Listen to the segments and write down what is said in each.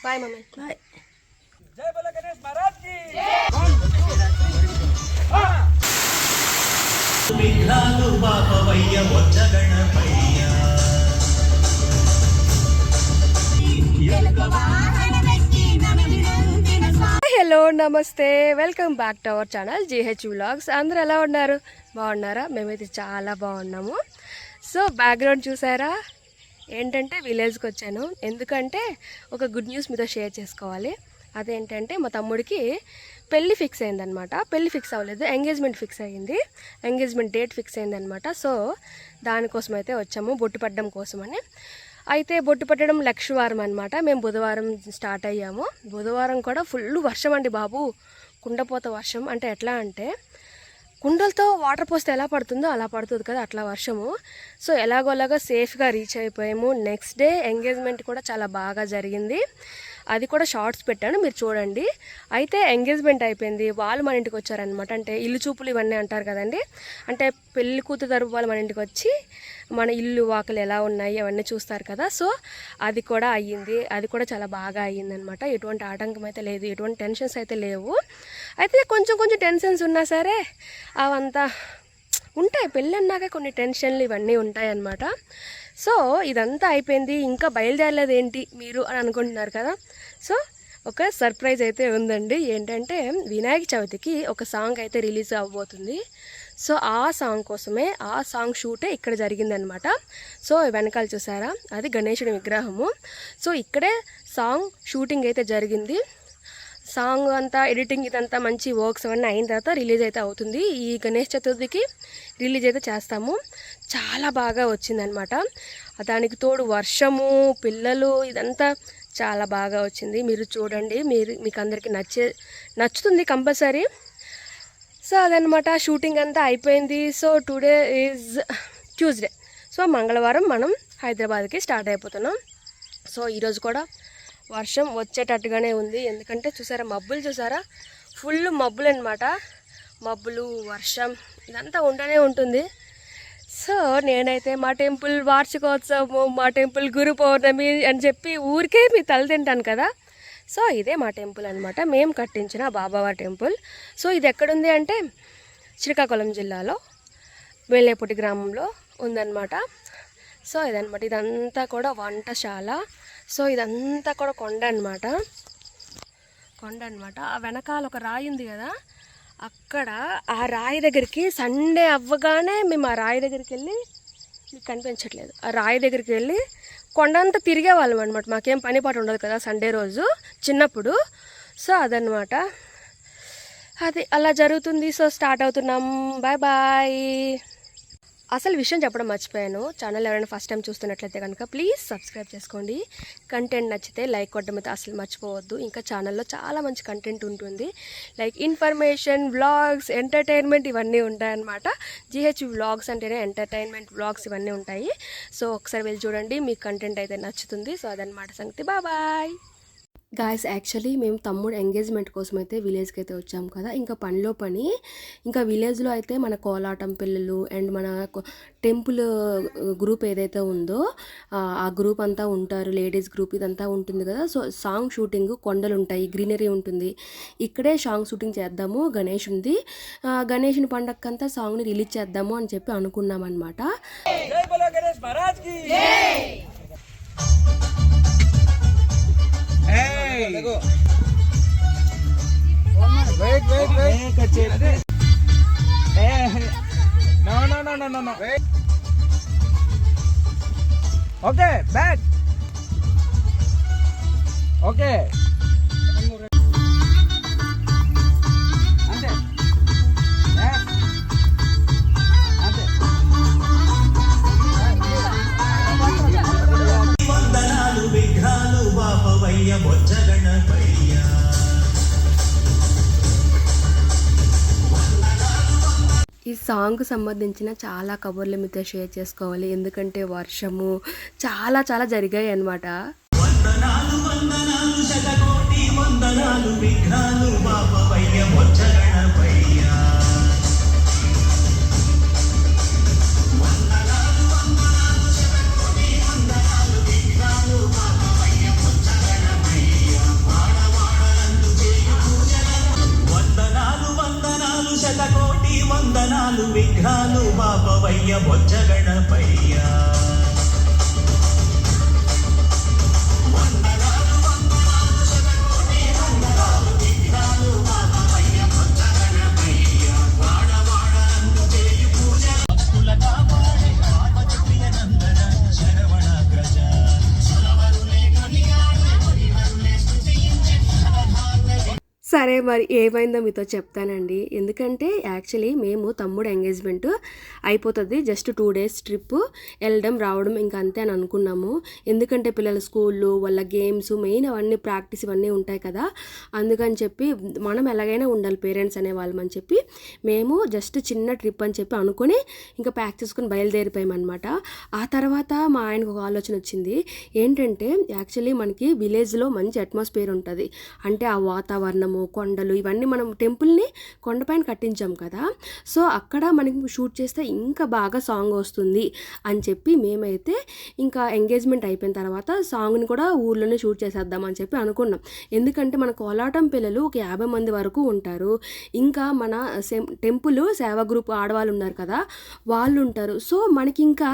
Bye mummy. Bye. జై బోలో గణేష్ మహారాజ్ కి విఘ్నాలు బాపవయ్య వచ్చ గణపయ్య. హలో నమస్తే, welcome back to our channel GH vlogs. అందరూ ఎలా ఉన్నారు? బాగున్నారా? మేమైతే చాలా బాగున్నాము. సో బ్యాక్గ్రౌండ్ చూసారా? ఏంటంటే విలేజ్కి వచ్చాను. ఎందుకంటే ఒక గుడ్ న్యూస్ మీతో షేర్ చేసుకోవాలి. అదేంటంటే మా తమ్ముడికి పెళ్ళి ఫిక్స్ అయిందనమాట. పెళ్ళి ఫిక్స్ అవ్వలేదు, ఎంగేజ్మెంట్ ఫిక్స్ అయ్యింది. ఎంగేజ్మెంట్ డేట్ ఫిక్స్ అయిందనమాట. సో దానికోసం అయితే వచ్చాము, బొట్టు పట్టడం కోసమని. అయితే బొట్టు పట్టడం లక్షవారం అనమాట. మేము బుధవారం స్టార్ట్ అయ్యాము. బుధవారం కూడా ఫుల్ వర్షం అండి బాబు, కుండపోత వర్షం. అంటే ఎట్లా అంటే కుండలతో వాటర్ పోస్తే ఎలా పడుతుందో అలా పడుతుంది కదా, అట్లా వర్షము. సో ఎలాగోలాగా సేఫ్గా రీచ్ అయిపోయాము. నెక్స్ట్ డే ఎంగేజ్మెంట్ కూడా చాలా బాగా జరిగింది. అది కూడా షార్ట్స్ పెట్టాను, మీరు చూడండి. అయితే ఎంగేజ్మెంట్ అయిపోయింది, వాళ్ళు మన ఇంటికి వచ్చారనమాట. అంటే ఇల్లు చూపులు ఇవన్నీ అంటారు కదండి. అంటే పెళ్లి కూతురు తరపు వాళ్ళు మన ఇంటికి వచ్చి మన ఇల్లు వాకలు ఎలా ఉన్నాయి అవన్నీ చూస్తారు కదా. సో అది కూడా అయ్యింది. అది కూడా చాలా బాగా అయ్యిందనమాట. ఎటువంటి ఆటంకం అయితే లేదు, ఎటువంటి టెన్షన్స్ అయితే లేవు. అయితే కొంచెం టెన్షన్స్ ఉన్నా సరే అవంతా ఉంటాయి. పెళ్ళి అన్నాక కొన్ని టెన్షన్లు ఇవన్నీ ఉంటాయి అన్నమాట. సో ఇదంతా అయిపోయింది, ఇంకా బయలుదేరలేదు ఏంటి మీరు అని అనుకుంటున్నారు కదా. సో ఒక సర్ప్రైజ్ అయితే ఉందండి. ఏంటంటే వినాయక చవితికి ఒక సాంగ్ అయితే రిలీజ్ అవ్వబోతుంది. సో ఆ సాంగ్ కోసమే, ఆ సాంగ్ షూటే ఇక్కడ జరిగిందనమాట. సో వెనకాల చూసారా, అది గణేశుడి విగ్రహము. సో ఇక్కడే సాంగ్ షూటింగ్ అయితే జరిగింది. సాంగ్ అంతా ఎడిటింగ్ ఇదంతా మంచి వర్క్స్ అవన్నీ అయిన తర్వాత రిలీజ్ అయితే అవుతుంది. ఈ గణేష్ చతుర్థికి రిలీజ్ అయితే చేస్తాము. చాలా బాగా వచ్చిందనమాట. దానికి తోడు వర్షము, పిల్లలు, ఇదంతా చాలా బాగా వచ్చింది. మీరు చూడండి, మీకు అందరికీ నచ్చుతుంది కంపల్సరీ. సో అదనమాట, షూటింగ్ అంతా అయిపోయింది. So today is Tuesday. So మంగళవారం మనం హైదరాబాద్కి స్టార్ట్ అయిపోతున్నాం. సో ఈరోజు కూడా వర్షం వచ్చేటట్టుగానే ఉంది. ఎందుకంటే చూసారా, మబ్బులు చూసారా, ఫుల్ మబ్బులు అనమాట. మబ్బులు, వర్షం ఇదంతా ఉంటూనే ఉంటుంది. సో నేనైతే మా టెంపుల్ వార్షికోత్సవము, మా టెంపుల్ గురు పౌర్ణమి అని చెప్పి ఊరికే మీ తల తింటాను కదా. సో ఇదే మా టెంపుల్ అనమాట, మేము కట్టించిన బాబావారి టెంపుల్. సో ఇది ఎక్కడుంది అంటే శ్రీకాకుళం జిల్లాలో వేలేపూటి గ్రామంలో ఉందన్నమాట. సో ఇదనమాట, ఇదంతా కూడా వంటశాల. సో ఇదంతా కూడా కొండ అనమాట. ఆ వెనకాల ఒక రాయి ఉంది కదా, అక్కడ ఆ రాయి దగ్గరికి సండే అవ్వగానే మేము ఆ రాయి దగ్గరికి వెళ్ళి, మీకు కనిపించట్లేదు, ఆ రాయి దగ్గరికి వెళ్ళి కొండంతా తిరిగేవాళ్ళం అనమాట. మాకేం పని పాటు ఉండదు కదా సండే రోజు చిన్నప్పుడు. సో అదనమాట, అది అలా జరుగుతుంది. సో స్టార్ట్ అవుతున్నాం. Bye bye. అసలు విషయం చెప్పడం మర్చిపోయాను. ఛానల్ ఎవరైనా ఫస్ట్ టైం చూస్తున్నట్లయితే కనుక ప్లీజ్ సబ్స్క్రైబ్ చేసుకోండి. కంటెంట్ నచ్చితే లైక్ కొట్టడం అయితే అసలు మర్చిపోవద్దు. ఇంకా ఛానల్లో చాలా మంచి కంటెంట్ ఉంటుంది, లైక్ ఇన్ఫర్మేషన్, వ్లాగ్స్, ఎంటర్టైన్మెంట్ ఇవన్నీ ఉంటాయన్నమాట. జీహెచ్ వ్లాగ్స్ అంటేనే ఎంటర్టైన్మెంట్ వ్లాగ్స్ ఇవన్నీ ఉంటాయి. సో ఒకసారి వెళ్ళి చూడండి, మీకు కంటెంట్ అయితే నచ్చుతుంది. సో అదనమాట సంగతి. బాయ్. గాయస్, యాక్చువల్లీ మేము తమ్ముడు ఎంగేజ్మెంట్ కోసం అయితే విలేజ్కి అయితే వచ్చాము కదా. ఇంకా పనిలో పని, ఇంకా విలేజ్లో అయితే మన కోలాటం పిల్లలు అండ్ మన టెంపుల్ గ్రూప్ ఏదైతే ఉందో ఆ గ్రూప్ అంతా ఉంటారు, లేడీస్ గ్రూప్ ఇదంతా ఉంటుంది కదా. సో సాంగ్ షూటింగ్, కొండలు ఉంటాయి, గ్రీనరీ ఉంటుంది. ఇక్కడే సాంగ్ షూటింగ్ చేద్దాము గణేషునిది. గణేషుని పండగకంతా సాంగ్ని రిలీజ్ చేద్దాము అని చెప్పి అనుకున్నాం అనమాట. Wait. No. Wait. Okay, back. Okay. వందనాలు విఘ్నాలు బాపవయ్య వచ్చ గణపయ్య. ఈ సాంగ్ సంబంధించిన చాలా కబుర్లు మీతో షేర్ చేసుకోవాలి. ఎందుకంటే వర్షము చాలా జరిగాయి అన్నమాట. వందనాలు శతకోటి వందనాలు విఘ్నాలు బాపవయ్య వచ్చ గణపయ్య. వందనాలు శతకోటి వందనాలు విఘ్నాలు బాపవయ్య వచ్చ గణపయ్య. బొజ్జ గణపయ్య సరే మరి ఏమైందో మీతో చెప్తానండి. ఎందుకంటే యాక్చువల్లీ మేము తమ్ముడు ఎంగేజ్మెంట్ అయిపోతుంది, జస్ట్ 2 days ట్రిప్ వెళ్ళడం రావడం ఇంకా అంతే అని అనుకున్నాము. ఎందుకంటే పిల్లల స్కూళ్ళు వాళ్ళ గేమ్స్ మెయిన్ అవన్నీ ప్రాక్టీస్ ఇవన్నీ ఉంటాయి కదా, అందుకని చెప్పి మనం ఎలాగైనా ఉండాలి పేరెంట్స్ అనేవాళ్ళం అని చెప్పి మేము జస్ట్ చిన్న ట్రిప్ అని చెప్పి అనుకొని ఇంకా ప్యాక్ చేసుకుని బయలుదేరిపోయామన్నమాట. ఆ తర్వాత మా ఆయనకు ఒక ఆలోచన వచ్చింది. ఏంటంటే యాక్చువల్లీ మనకి విలేజ్లో మంచి అట్మాస్ఫియర్ ఉంటుంది, అంటే ఆ వాతావరణము కొండలు ఇవన్నీ మనం టెంపుల్ని కొండపైన కట్టించాం కదా, సో అక్కడ మనకి షూట్ చేస్తే ఇంకా బాగా సాంగ్ వస్తుంది అని చెప్పి మేమైతే ఇంకా ఎంగేజ్మెంట్ అయిపోయిన తర్వాత సాంగ్ని కూడా ఊర్లోనే షూట్ చేసేద్దాం అని చెప్పి అనుకున్నాం. ఎందుకంటే మన కోలాటం పిల్లలు ఒక 50 మంది వరకు ఉంటారు, ఇంకా మన టెంపుల్ సేవా గ్రూప్ ఆడవాళ్ళు ఉన్నారు కదా వాళ్ళు ఉంటారు. సో మనకి ఇంకా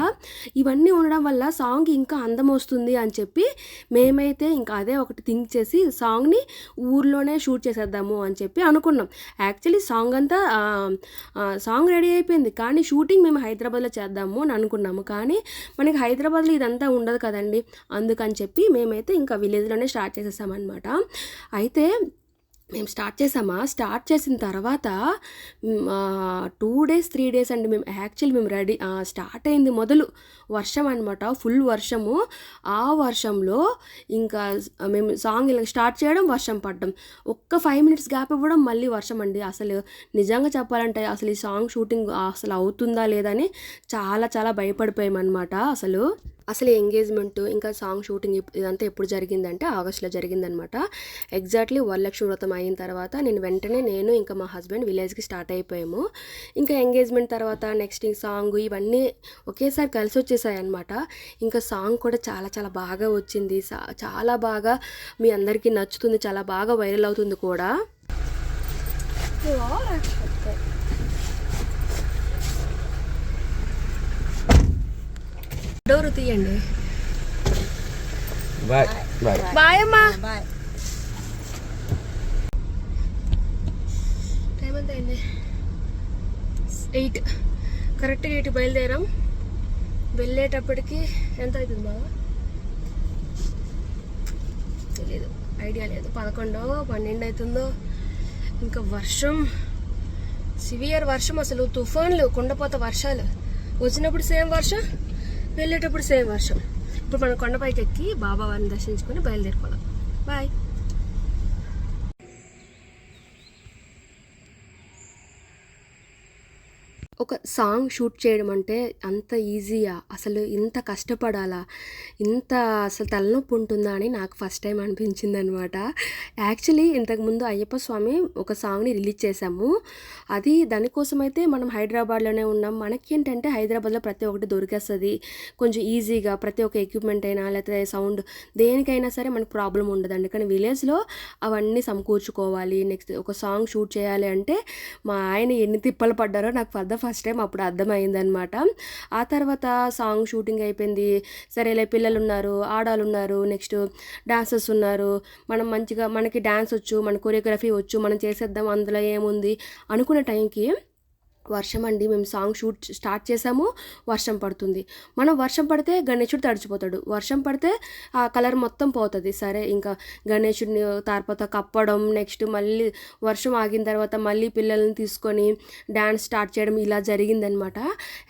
ఇవన్నీ ఉండడం వల్ల సాంగ్ ఇంకా అందం వస్తుంది అని చెప్పి మేమైతే ఇంకా అదే ఒకటి థింక్ చేసి సాంగ్ని ఊర్లోనే షూట్ చేసేద్దాము అని చెప్పి అనుకున్నాం. యాక్చువల్లీ సాంగ్ రెడీ అయిపోయింది, కానీ షూటింగ్ మేము హైదరాబాద్లో చేద్దాము అని అనుకున్నాము. కానీ మనకి హైదరాబాద్లో ఇదంతా ఉండదు కదండి, అందుకని చెప్పి మేమైతే ఇంకా విలేజ్లోనే స్టార్ట్ చేసేసామన్నమాట. అయితే మేము స్టార్ట్ చేసిన తర్వాత 2 days 3 days అండి మేము రెడీ స్టార్ట్ అయింది మొదలు వర్షం అనమాట, ఫుల్ వర్షము. ఆ వర్షంలో ఇంకా మేము సాంగ్ ఇలా స్టార్ట్ చేయడం వర్షం పడడం, ఒక్క 5 minutes గ్యాప్ ఇవ్వడం మళ్ళీ వర్షం అండి. అసలు నిజంగా చెప్పాలంటే అసలు ఈ సాంగ్ షూటింగ్ అసలు అవుతుందా లేదా అని చాలా చాలా భయపడిపోయామన్నమాట. అసలు ఎంగేజ్మెంట్ ఇంకా సాంగ్ షూటింగ్ ఇదంతా ఎప్పుడు జరిగిందంటే ఆగస్టులో జరిగిందనమాట. ఎగ్జాక్ట్లీ వరలక్ష్మి వ్రతం అయిన తర్వాత నేను ఇంకా మా హస్బెండ్ విలేజ్కి స్టార్ట్ అయిపోయాము. ఇంకా ఎంగేజ్మెంట్ తర్వాత నెక్స్ట్ సాంగ్ ఇవన్నీ ఒకేసారి కలిసి వచ్చేసాయి అనమాట. ఇంకా సాంగ్ కూడా చాలా చాలా బాగా వచ్చింది, చాలా బాగా మీ అందరికీ నచ్చుతుంది, చాలా బాగా వైరల్ అవుతుంది కూడా. డోరు తీయండి. బాయ్ బాయ్ బాయ్ అమ్మా. టైం ఎంత అయింది? 8 కరెక్ట్గా 8 బయలుదేరాం. వెళ్ళేటప్పటికి ఎంత అవుతుంది బాగా తెలియదు, ఐడియా లేదు. 11 12 అవుతుందో. ఇంకా వర్షం, సివియర్ వర్షం, అసలు తుఫాన్లు, కుండపోత వర్షాలు. వచ్చినప్పుడు సేమ్ వర్షం, వెళ్ళేటప్పుడు సేమ్ వర్షం. ఇప్పుడు మనం కొండపైకి ఎక్కి బాబా వారిని దర్శించుకొని బయలుదేరిపోదాం. బాయ్. ఒక సాంగ్ షూట్ చేయడం అంటే అంత ఈజీయా, అసలు ఇంత కష్టపడాలా, ఇంత అసలు తలనొప్పి ఉంటుందా అని నాకు ఫస్ట్ టైం అనిపించింది అనమాట. యాక్చువల్లీ ఇంతకుముందు అయ్యప్ప స్వామి ఒక సాంగ్ని రిలీజ్ చేశాము. అది దానికోసం అయితే మనం హైదరాబాద్లోనే ఉన్నాం. మనకి ఏంటంటే హైదరాబాద్లో ప్రతి ఒక్కటి దొరికేస్తుంది కొంచెం ఈజీగా, ప్రతి ఒక్క ఎక్విప్మెంట్ అయినా లేకపోతే సౌండ్ దేనికైనా సరే మనకు ప్రాబ్లం ఉండదండి. కానీ విలేజ్లో అవన్నీ సమకూర్చుకోవాలి. నెక్స్ట్ ఒక సాంగ్ షూట్ చేయాలి అంటే మా ఆయన ఎన్ని తిప్పలు పడ్డారో నాకు ఫస్ట్ టైం అప్పుడు అర్థమైందనమాట. ఆ తర్వాత సాంగ్ షూటింగ్ అయిపోయింది. సరేలే పిల్లలు ఉన్నారు, ఆడాలు ఉన్నారు, నెక్స్ట్ డాన్సర్స్ ఉన్నారు, మనం మంచిగా మనకి డాన్స్ వచ్చు, మన కొరియోగ్రఫీ వచ్చు, మనం చేసేద్దాం అందులో ఏముంది అనుకునే టైంకి వర్షం అండి. మేము సాంగ్ షూట్ స్టార్ట్ చేసాము, వర్షం పడుతుంది. మనం వర్షం పడితే గణేశుడు తడిచిపోతాడు, వర్షం పడితే ఆ కలర్ మొత్తం పోతుంది. సరే ఇంకా గణేశుడిని తర్వాత కప్పడం, నెక్స్ట్ మళ్ళీ వర్షం ఆగిన తర్వాత మళ్ళీ పిల్లల్ని తీసుకొని డ్యాన్స్ స్టార్ట్ చేయడం ఇలా జరిగిందనమాట.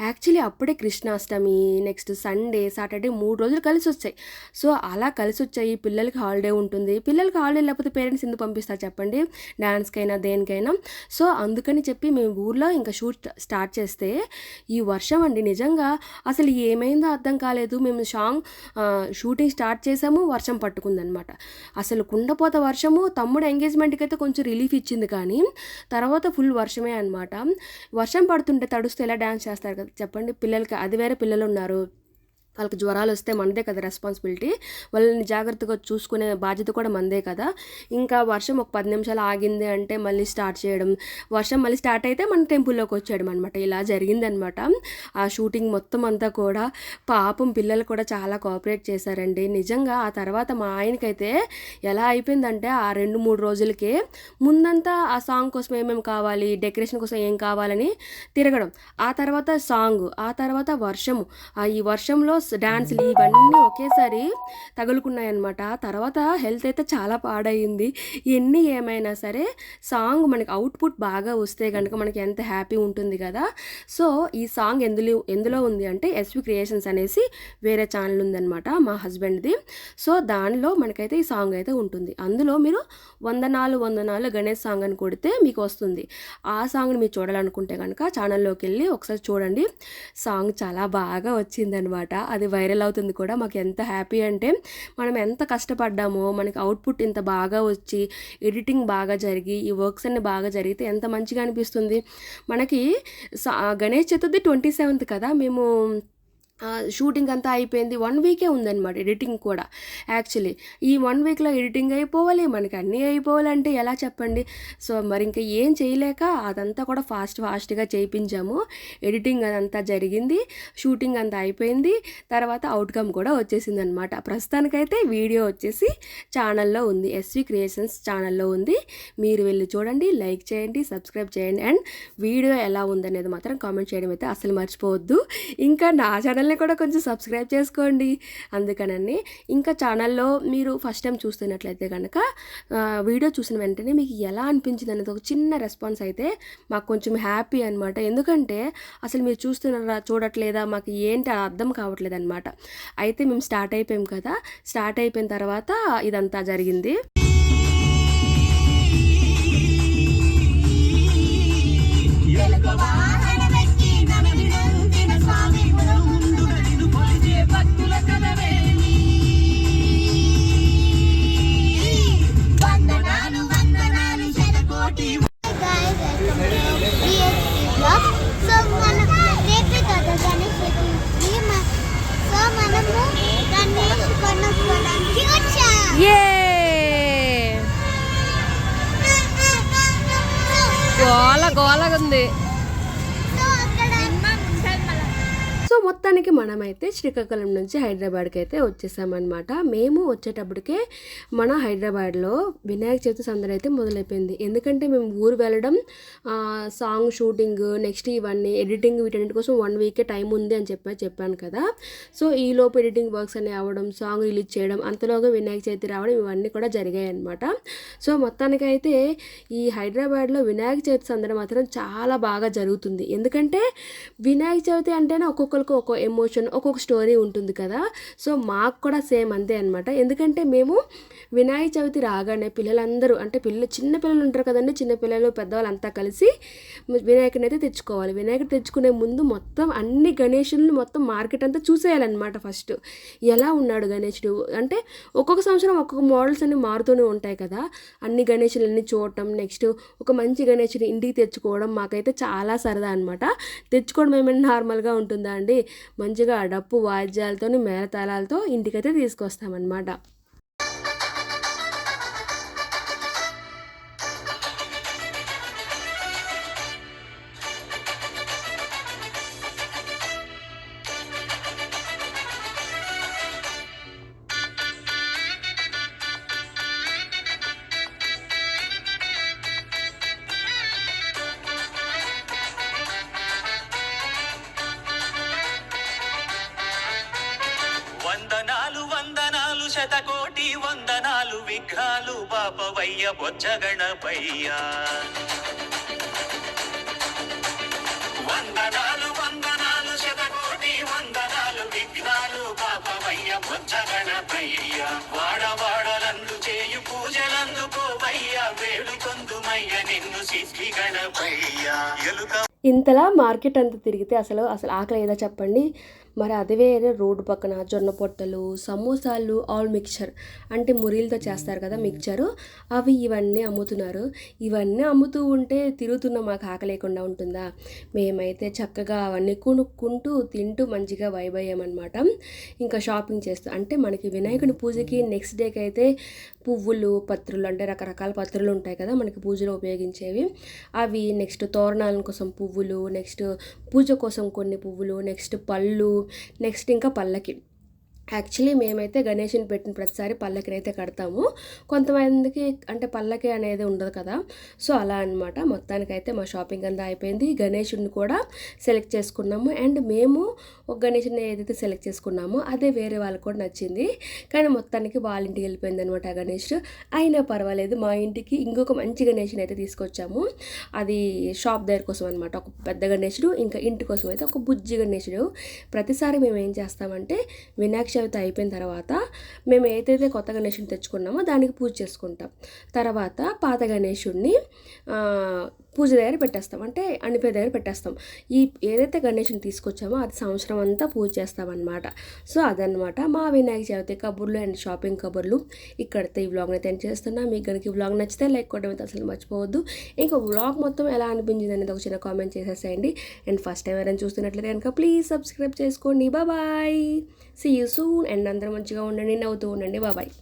యాక్చువల్లీ అప్పుడే కృష్ణాష్టమి, నెక్స్ట్ సండే, సాటర్డే 3 రోజులు కలిసి వచ్చాయి. సో అలా కలిసి వచ్చాయి. పిల్లలకి హాలిడే ఉంటుంది, పిల్లలకి హాలిడే లేకపోతే పేరెంట్స్ ఎందుకు పంపిస్తారు చెప్పండి, డ్యాన్స్కైనా దేనికైనా. సో అందుకని చెప్పి మేము ఊర్లో ఇంకా షూట్ స్టార్ట్ చేస్తే ఈ వర్షం అండి నిజంగా అసలు ఏమైందో అర్థం కాలేదు. మేము షూటింగ్ స్టార్ట్ చేసాము, వర్షం పట్టుకుందనమాట. అసలు కుండపోత వర్షము. తమ్ముడు ఎంగేజ్మెంట్కి అయితే కొంచెం రిలీఫ్ ఇచ్చింది, కానీ తర్వాత ఫుల్ వర్షమే అనమాట. వర్షం పడుతుంటే తడుస్తూ ఎలా డ్యాన్స్ చేస్తారు కదా చెప్పండి పిల్లలకి, అది వేరే పిల్లలు ఉన్నారు, వాళ్ళకి జ్వరాలు వస్తే మనదే కదా రెస్పాన్సిబిలిటీ, వాళ్ళని జాగ్రత్తగా చూసుకునే బాధ్యత కూడా మనదే కదా. ఇంకా వర్షం ఒక 10 నిమిషాలు ఆగింది అంటే మళ్ళీ స్టార్ట్ చేయడం, వర్షం మళ్ళీ స్టార్ట్ అయితే మన టెంపుల్లోకి వచ్చేయడం అనమాట. ఇలా జరిగిందనమాట ఆ షూటింగ్ మొత్తం అంతా కూడా. పాపం పిల్లలు కూడా చాలా కోఆపరేట్ చేశారండి నిజంగా. ఆ తర్వాత మా ఆయనకైతే ఎలా అయిపోయిందంటే ఆ 2-3 రోజులకే ముందంతా ఆ సాంగ్ కోసం ఏమేమి కావాలి, డెకరేషన్ కోసం ఏం కావాలని తిరగడం, ఆ తర్వాత సాంగ్, ఆ తర్వాత వర్షము, ఈ వర్షంలో డాన్సులు ఇవన్నీ ఒకేసారి తగులుకున్నాయన్నమాట. తర్వాత హెల్త్ అయితే చాలా పాడయింది. ఎన్ని ఏమైనా సరే సాంగ్ మనకి అవుట్పుట్ బాగా వస్తే కనుక మనకి ఎంత హ్యాపీ ఉంటుంది కదా. సో ఈ సాంగ్ ఎందులో ఉంది అంటే ఎస్వి క్రియేషన్స్ అనేసి వేరే ఛానల్ ఉందన్నమాట మా హస్బెండ్ది. సో దానిలో మనకైతే ఈ సాంగ్ అయితే ఉంటుంది. అందులో మీరు వందనాలు వందనాలు గణేష్ సాంగ్ అని కొడితే మీకు వస్తుంది. ఆ సాంగ్ని మీరు చూడాలనుకుంటే కనుక ఛానల్లోకి వెళ్ళి ఒకసారి చూడండి. సాంగ్ చాలా బాగా వచ్చిందనమాట. అది వైరల్ అవుతుంది కూడా. మాకు ఎంత హ్యాపీ అంటే మనం ఎంత కష్టపడ్డామో మనకి అవుట్పుట్ ఇంత బాగా వచ్చి ఎడిటింగ్ బాగా జరిగి ఈ వర్క్స్ అన్ని బాగా జరిగితే ఎంత మంచిగా అనిపిస్తుంది మనకి. గణేష్ చతుర్థి 27th కదా. మేము షూటింగ్ అంతా అయిపోయింది, 1 వీకే ఉందన్నమాట ఎడిటింగ్ కూడా. యాక్చువల్లీ ఈ 1 వీక్లో ఎడిటింగ్ అయిపోవాలి, మనకి అన్నీ అయిపోవాలంటే ఎలా చెప్పండి. సో మరి ఇంకా ఏం చేయలేక అదంతా కూడా ఫాస్ట్గా చేయించాము. ఎడిటింగ్ అదంతా జరిగింది, షూటింగ్ అంతా అయిపోయింది, తర్వాత అవుట్కమ్ కూడా వచ్చేసింది అనమాట. ప్రస్తుతానికైతే వీడియో వచ్చేసి ఛానల్లో ఉంది, ఎస్వి క్రియేషన్స్ ఛానల్లో ఉంది. మీరు వెళ్ళి చూడండి, లైక్ చేయండి, సబ్స్క్రైబ్ చేయండి, అండ్ వీడియో ఎలా ఉందనేది మాత్రం కామెంట్ చేయడం అయితే అసలు మర్చిపోవద్దు. ఇంకా నా ఛానల్ని కూడా కొంచెం సబ్స్క్రైబ్ చేసుకోండి. అందుకనండి ఇంకా ఛానల్లో మీరు ఫస్ట్ టైం చూస్తున్నట్లయితే కనుక వీడియో చూసిన వెంటనే మీకు ఎలా అనిపించింది అనేది ఒక చిన్న రెస్పాన్స్ అయితే మాకు కొంచెం హ్యాపీ అనమాట. ఎందుకంటే అసలు మీరు చూస్తున్నారా చూడట్లేదా మాకు ఏంటి అర్థం కావట్లేదు అనమాట. అయితే మేము స్టార్ట్ అయిపోయాం కదా, స్టార్ట్ అయిపోయిన తర్వాత ఇదంతా జరిగింది. గోలగా ఉంది. సో మొత్తానికి మనమైతే శ్రీకాకుళం నుంచి హైదరాబాద్కి అయితే వచ్చేసామన్నమాట. మేము వచ్చేటప్పటికే మన హైదరాబాద్లో వినాయక చవితి సందడి అయితే మొదలైపోయింది. ఎందుకంటే మేము ఊరు వెళ్ళడం, సాంగ్ షూటింగ్, నెక్స్ట్ ఇవన్నీ ఎడిటింగ్, వీటన్నిటి కోసం 1 వీకే టైం ఉంది అని చెప్పాను కదా. సో ఈలోపు ఎడిటింగ్ వర్క్స్ అన్నీ అవ్వడం, సాంగ్ రిలీజ్ చేయడం, అంతలోగా వినాయక చవితి రావడం, ఇవన్నీ కూడా జరిగాయి అనమాట. సో మొత్తానికైతే ఈ హైదరాబాద్లో వినాయక చవితి సందడి మాత్రం చాలా బాగా జరుగుతుంది. ఎందుకంటే వినాయక చవితి అంటేనే ఒక్కొక్కరికి ఒక్కొక్క ఎమోషన్, ఒక్కొక్క స్టోరీ ఉంటుంది కదా. సో మాకు కూడా సేమ్ అంతే అనమాట. ఎందుకంటే మేము వినాయక చవితి రాగానే పిల్లలందరూ అంటే చిన్న పిల్లలు ఉంటారు కదండి, చిన్నపిల్లలు పెద్దవాళ్ళు అంతా కలిసి వినాయకుని అయితే తెచ్చుకోవాలి. వినాయకుడు తెచ్చుకునే ముందు మొత్తం అన్ని గణేషులను మొత్తం మార్కెట్ అంతా చూసేయాలన్నమాట. ఫస్ట్ ఎలా ఉన్నాడు గణేశుడు అంటే ఒక్కొక్క సంవత్సరం ఒక్కొక్క మోడల్స్ అన్ని మారుతూనే ఉంటాయి కదా. అన్ని గణేషులన్నీ చూడటం, నెక్స్ట్ ఒక మంచి గణేశుని ఇంటికి తెచ్చుకోవడం మాకైతే చాలా సరదా అనమాట. తెచ్చుకోవడం ఏమైనా నార్మల్గా ఉంటుందా అండి, మంచిగా డప్పు వాద్యాలతో మేళతాళాలతో ఇంటికైతే తీసుకొస్తామన్నమాట. వందనాలు శతకోటి వందనాలు విఘ్నాలు బాపవయ్య బొజ్జ గణపయ్య. వందనాలు శతకోటి వందనాలు విఘ్నాలు బాపవయ్య బొజ్జ గణపయ్య. వాడవాడలందు చేయు పూజలందుకోవయ్య, వేడుకొందుమయ్య నిన్ను సిద్ధి గణపయ్య. ఇంతలా మార్కెట్ అంతా తిరిగితే అసలు ఆకలి ఏదో చెప్పండి. మరి అది వేరే రోడ్డు పక్కన జొన్న పొట్టలు, సమోసాలు, ఆల్ మిక్చర్ అంటే మురీలతో చేస్తారు కదా మిక్చరు, ఇవన్నీ అమ్ముతున్నారు. ఇవన్నీ అమ్ముతూ ఉంటే తిరుగుతున్న మాకు ఆకలి లేకుండా ఉంటుందా? మేమైతే చక్కగా అవన్నీ కొనుక్కుంటూ తింటూ మంచిగా వైబ్ అయ్యామన్నమాట. ఇంకా షాపింగ్ చేస్తూ అంటే మనకి వినాయకుడి పూజకి నెక్స్ట్ డేకి అయితే పువ్వులు, పత్రులు అంటే రకరకాల పత్రులు ఉంటాయి కదా మనకి పూజలో ఉపయోగించేవి, అవి నెక్స్ట్ తోరణాల కోసం పువ్వులు, నెక్స్ట్ పూజ కోసం కొన్ని పువ్వులు, నెక్స్ట్ పళ్ళు, నెక్స్ట్ ఇంకా పల్లకి. యాక్చువల్లీ మేమైతే గణేషుని పెట్టిన ప్రతిసారి పల్లకిని అయితే కడతాము. కొంతమందికి అంటే పల్లకి అనేది ఉండదు కదా, సో అలా అనమాట. మొత్తానికైతే మా షాపింగ్ అంతా అయిపోయింది. గణేషుడిని కూడా సెలెక్ట్ చేసుకున్నాము. అండ్ మేము ఒక గణేషుని ఏదైతే సెలెక్ట్ చేసుకున్నామో అదే వేరే వాళ్ళకి కూడా నచ్చింది. కానీ మొత్తానికి వాళ్ళ ఇంటికి వెళ్ళిపోయింది అనమాట ఆ గణేష్. అయినా పర్వాలేదు, మా ఇంటికి ఇంకొక మంచి గణేషుని అయితే తీసుకొచ్చాము. అది షాప్ దగ్గర కోసం అనమాట. ఒక పెద్ద గణేషుడు, ఇంకా ఇంటి కోసం అయితే ఒక బుజ్జి గణేషుడు. ప్రతిసారి మేము ఏం చేస్తామంటే వినాయక చవితి అయిపోయిన తర్వాత మేము ఏదైతే కొత్త గణేషుని తెచ్చుకున్నామో దానికి పూజ చేసుకుంటాం. తర్వాత పాత గణేషుడిని పూజ దగ్గర పెట్టేస్తాం, అంటే అనిపే దగ్గర పెట్టేస్తాం. ఏదైతే గణేషుని తీసుకొచ్చామో అది సంవత్సరం అంతా పూజ చేస్తామన్నమాట. సో అదనమాట మా వినాయక చవితి కబుర్లు అండ్ షాపింగ్ కబుర్లు. ఇక్కడితో ఈ వ్లాగ్ని అయితే ఎండ్ చేస్తున్నా. మీకు కనుక ఈ వ్లాగ్ నచ్చితే లైక్ కొట్టడం అయితే అసలు మర్చిపోవద్దు. ఇంకా వ్లాగ్ మొత్తం ఎలా అనిపించింది అనేది ఒక చిన్న కామెంట్ చేసేసేయండి. అండ్ ఫస్ట్ టైం ఎవరైనా చూస్తున్నట్లయితే కనుక ప్లీజ్ సబ్స్క్రైబ్ చేసుకోండి. Bye, see you soon. And అందరూ మంచిగా ఉండండి, నవ్వుతూ ఉండండి. బాయ్.